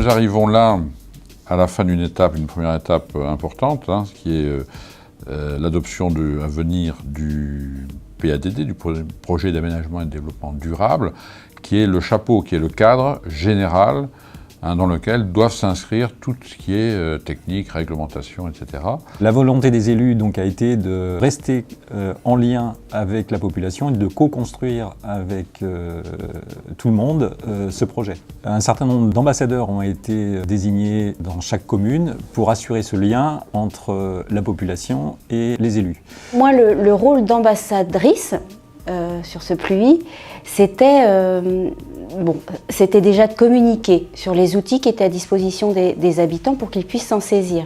nous arrivons là à la fin d'une première étape importante, qui est l'adoption à venir du PADD, du projet d'aménagement et de développement durable, qui est le chapeau, qui est le cadre général dans lequel doivent s'inscrire tout ce qui est technique, réglementation, etc. La volonté des élus donc, a été de rester en lien avec la population et de co-construire avec tout le monde ce projet. Un certain nombre d'ambassadeurs ont été désignés dans chaque commune pour assurer ce lien entre la population et les élus. Moi, le rôle d'ambassadrice sur ce PLUI, c'était déjà de communiquer sur les outils qui étaient à disposition des habitants pour qu'ils puissent s'en saisir.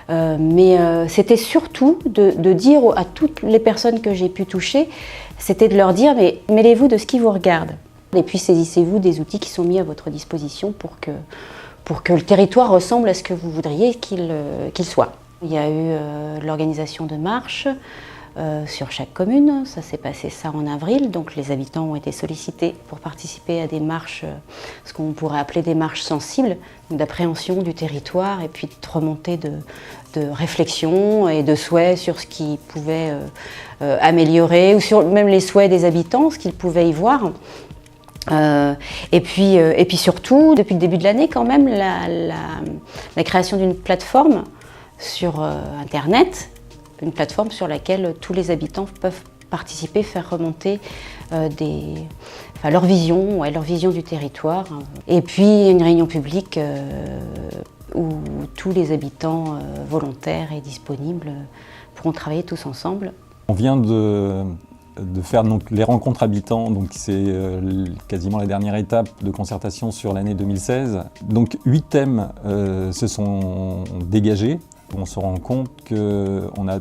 Mais c'était surtout de dire à toutes les personnes que j'ai pu toucher, c'était de leur dire mais mêlez-vous de ce qui vous regarde. Et puis saisissez-vous des outils qui sont mis à votre disposition pour que le territoire ressemble à ce que vous voudriez qu'il soit. Il y a eu l'organisation de marches sur chaque commune, ça s'est passé en avril, donc les habitants ont été sollicités pour participer à des marches, ce qu'on pourrait appeler des marches sensibles, d'appréhension du territoire et puis de remontée de réflexion et de souhaits sur ce qui pouvait améliorer ou sur même les souhaits des habitants, ce qu'ils pouvaient y voir. Et puis surtout, depuis le début de l'année quand même, la création d'une plateforme sur Internet, une plateforme sur laquelle tous les habitants peuvent participer, faire remonter leur vision du territoire. Et puis une réunion publique où tous les habitants volontaires et disponibles pourront travailler tous ensemble. On vient de faire donc, les rencontres habitants, donc c'est quasiment la dernière étape de concertation sur l'année 2016. Donc 8 thèmes se sont dégagés. On se rend compte qu'on a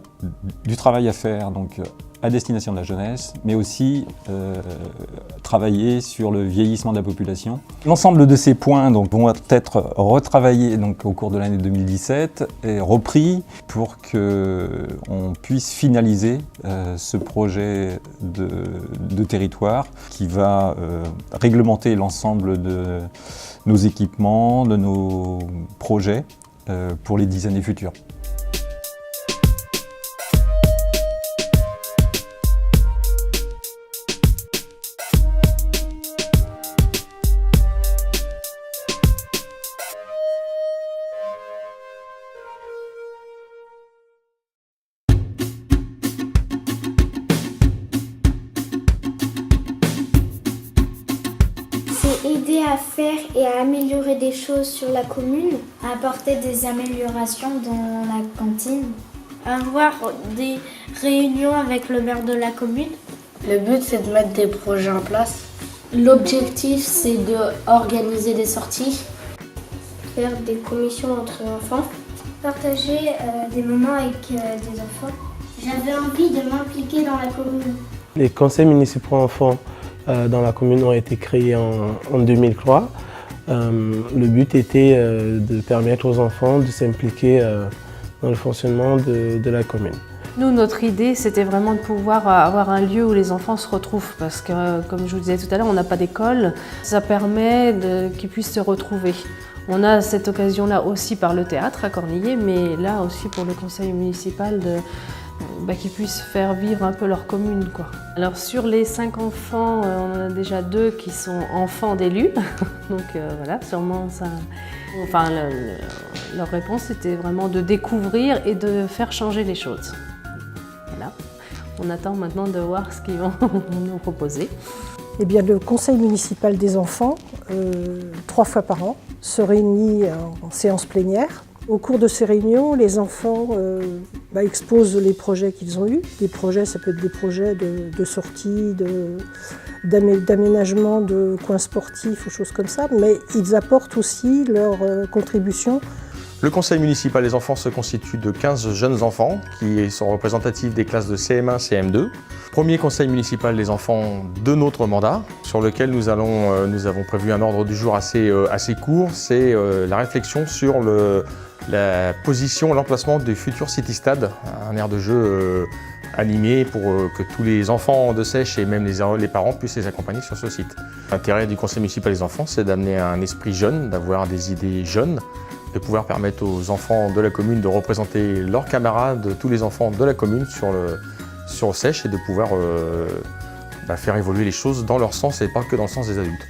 du travail à faire donc, à destination de la jeunesse, mais aussi travailler sur le vieillissement de la population. L'ensemble de ces points donc, vont être retravaillés donc, au cours de l'année 2017 et repris pour qu'on puisse finaliser ce projet de territoire qui va réglementer l'ensemble de nos équipements, de nos projets pour les 10 années futures. Aider à faire et à améliorer des choses sur la commune, apporter des améliorations dans la cantine, avoir des réunions avec le maire de la commune. Le but, c'est de mettre des projets en place. L'objectif, c'est d'organiser des sorties, faire des commissions entre enfants, partager des moments avec des enfants. J'avais envie de m'impliquer dans la commune. Les conseils municipaux enfants dans la commune ont été créés en 2003. Le but était de permettre aux enfants de s'impliquer dans le fonctionnement de la commune. Nous, notre idée, c'était vraiment de pouvoir avoir un lieu où les enfants se retrouvent parce que, comme je vous disais tout à l'heure, on n'a pas d'école. Ça permet qu'ils puissent se retrouver. On a cette occasion-là aussi par le théâtre à Cornillé, mais là aussi pour le conseil municipal qu'ils puissent faire vivre un peu leur commune, quoi. Alors sur les 5 enfants, on en a déjà 2 qui sont enfants d'élus, donc voilà, sûrement ça... Enfin, leur réponse c'était vraiment de découvrir et de faire changer les choses. Voilà. On attend maintenant de voir ce qu'ils vont nous proposer. Eh bien, le conseil municipal des enfants, 3 fois par an, se réunit en séance plénière. Au cours de ces réunions, les enfants exposent les projets qu'ils ont eus. Des projets, ça peut être des projets de sortie, d'aménagement de coins sportifs ou choses comme ça, mais ils apportent aussi leur contribution. Le conseil municipal des enfants se constitue de 15 jeunes enfants qui sont représentatifs des classes de CM1, CM2. Premier conseil municipal des enfants de notre mandat, sur lequel nous avons prévu un ordre du jour assez court, c'est la réflexion sur la position, l'emplacement du futur City Stade, un aire de jeu animé pour que tous les enfants de Sèche et même les parents puissent les accompagner sur ce site. L'intérêt du conseil municipal des enfants, c'est d'amener un esprit jeune, d'avoir des idées jeunes, de pouvoir permettre aux enfants de la commune de représenter leurs camarades, tous les enfants de la commune sur Sèche et de pouvoir faire évoluer les choses dans leur sens et pas que dans le sens des adultes.